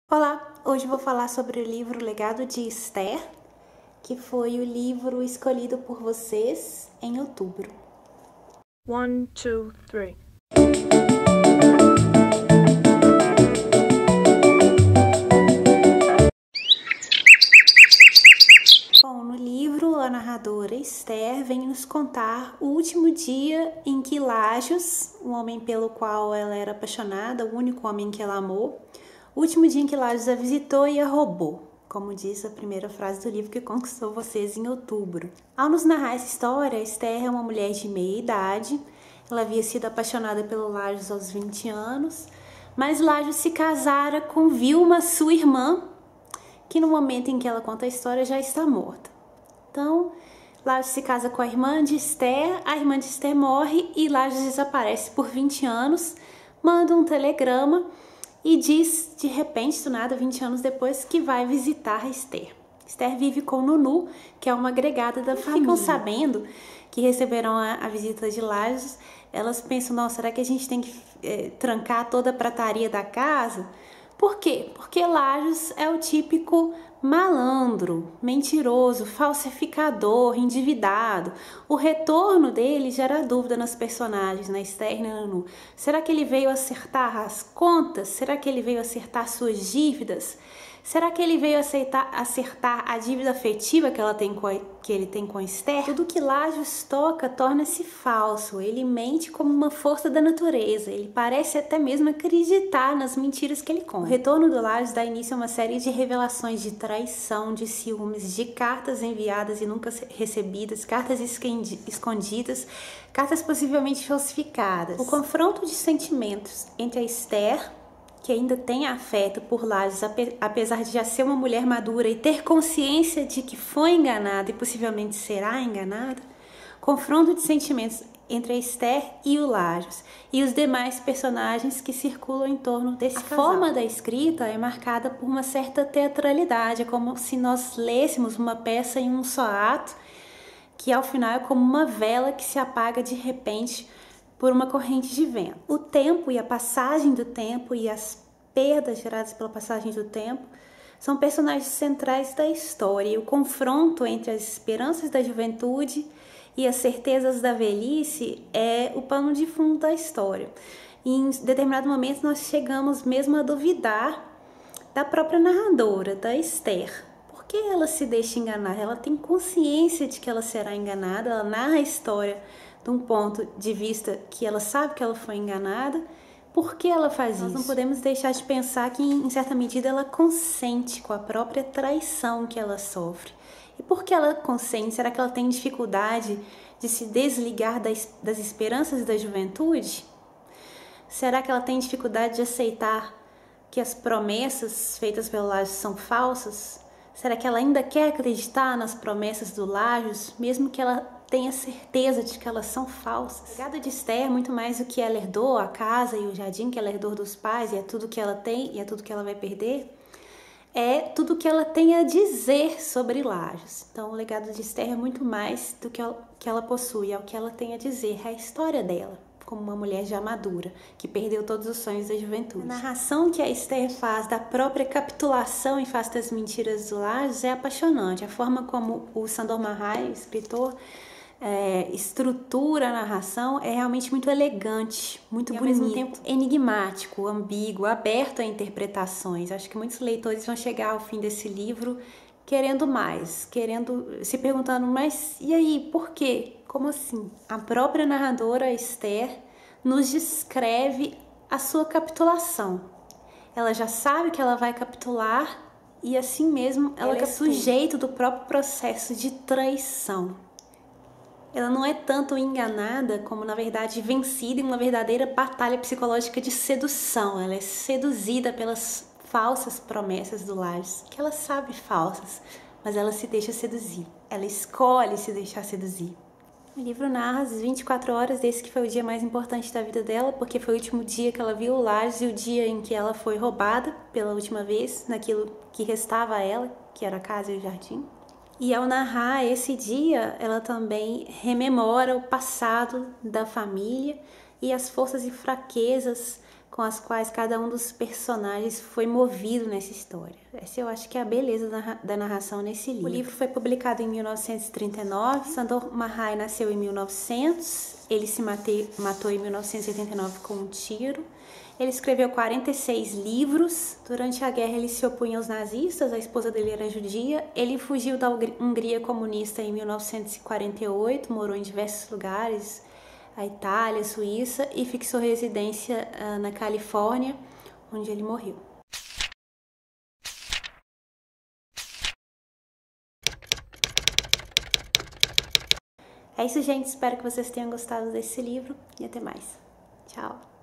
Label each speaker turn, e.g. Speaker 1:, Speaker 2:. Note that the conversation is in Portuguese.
Speaker 1: Olá, hoje vou falar sobre o livro Legado de Esther, que foi o livro escolhido por vocês em outubro.
Speaker 2: 1, 2, 3.
Speaker 1: Bom, no livro, a narradora Esther vem nos contar o último dia em que Lajes, o homem pelo qual ela era apaixonada, o único homem que ela amou, o último dia em que Lajes a visitou e a roubou, como diz a primeira frase do livro que conquistou vocês em outubro. Ao nos narrar essa história, Esther é uma mulher de meia idade. Ela havia sido apaixonada pelo Lajes aos 20 anos, mas Lajes se casara com Vilma, sua irmã, que no momento em que ela conta a história já está morta. Então, Lajes se casa com a irmã de Esther morre e Lajes desaparece por 20 anos, manda um telegrama e diz, de repente, do nada, 20 anos depois, que vai visitar Esther. Esther vive com Nunu, que é uma agregada da família. Ficam sabendo que receberão a visita de Lajes, elas pensam, nossa, será que a gente tem que trancar toda a prataria da casa? Por quê? Porque Lajes é o típico malandro, mentiroso, falsificador, endividado. O retorno dele gera dúvida nas personagens, na Esther e na Nunu. Será que ele veio acertar as contas? Será que ele veio acertar suas dívidas? Será que ele veio acertar a dívida afetiva que ele tem com Esther? Tudo que Lajes toca torna-se falso. Ele mente como uma força da natureza. Ele parece até mesmo acreditar nas mentiras que ele conta. O retorno do Lajes dá início a uma série de revelações de traição, de ciúmes, de cartas enviadas e nunca recebidas, cartas escondidas, cartas possivelmente falsificadas. O confronto de sentimentos entre a Esther, que ainda tem afeto por Lajes, apesar de já ser uma mulher madura e ter consciência de que foi enganada e possivelmente será enganada, confronto de sentimentos entre a Esther e o Lajes e os demais personagens que circulam em torno desse casal. A forma da escrita é marcada por uma certa teatralidade, é como se nós lêssemos uma peça em um só ato, que ao final é como uma vela que se apaga de repente por uma corrente de vento. O tempo e a passagem do tempo e as perdas geradas pela passagem do tempo são personagens centrais da história, e o confronto entre as esperanças da juventude e as certezas da velhice é o pano de fundo da história. E em determinado momento nós chegamos mesmo a duvidar da própria narradora, da Esther. Por que ela se deixa enganar? Ela tem consciência de que ela será enganada, ela narra a história de um ponto de vista que ela sabe que ela foi enganada. Por que ela faz isso? Nós não podemos deixar de pensar que, em certa medida, ela consente com a própria traição que ela sofre. E por que ela consente? Será que ela tem dificuldade de se desligar das esperanças da juventude? Será que ela tem dificuldade de aceitar que as promessas feitas pelo Lajes são falsas? Será que ela ainda quer acreditar nas promessas do Lajes, mesmo que ela tenha certeza de que elas são falsas? O legado de Esther, muito mais do que ela herdou, a casa e o jardim que ela herdou dos pais, e é tudo que ela tem e é tudo que ela vai perder, é tudo que ela tem a dizer sobre Lajes. Então, o legado de Esther é muito mais do que ela possui, é o que ela tem a dizer, é a história dela, como uma mulher já madura, que perdeu todos os sonhos da juventude. A narração que a Esther faz da própria capitulação em face das mentiras do Lajes é apaixonante. A forma como o Sandor Marai, escritor, estrutura a narração é realmente muito elegante, muito bonito, ao mesmo tempo enigmático, ambíguo, aberto a interpretações. Acho que muitos leitores vão chegar ao fim desse livro querendo mais, se perguntando, mas e aí, por quê? Como assim? A própria narradora Esther nos descreve a sua capitulação. Ela já sabe que ela vai capitular e assim mesmo ela é sujeito do próprio processo de traição. Ela não é tanto enganada como, na verdade, vencida em uma verdadeira batalha psicológica de sedução. Ela é seduzida pelas falsas promessas do Lajes, que ela sabe falsas, mas ela se deixa seduzir. Ela escolhe se deixar seduzir. O livro narra as 24 horas desse que foi o dia mais importante da vida dela, porque foi o último dia que ela viu o Lajes e o dia em que ela foi roubada pela última vez, naquilo que restava a ela, que era a casa e o jardim. E ao narrar esse dia, ela também rememora o passado da família e as forças e fraquezas com as quais cada um dos personagens foi movido nessa história. Essa eu acho que é a beleza da narração nesse livro. O livro foi publicado em 1939, Sandor Márai nasceu em 1900, ele se matou em 1989 com um tiro. Ele escreveu 46 livros. Durante a guerra ele se opunha aos nazistas, a esposa dele era judia. Ele fugiu da Hungria comunista em 1948, morou em diversos lugares, a Itália, a Suíça, e fixou residência na Califórnia, onde ele morreu. É isso, gente. Espero que vocês tenham gostado desse livro e até mais. Tchau!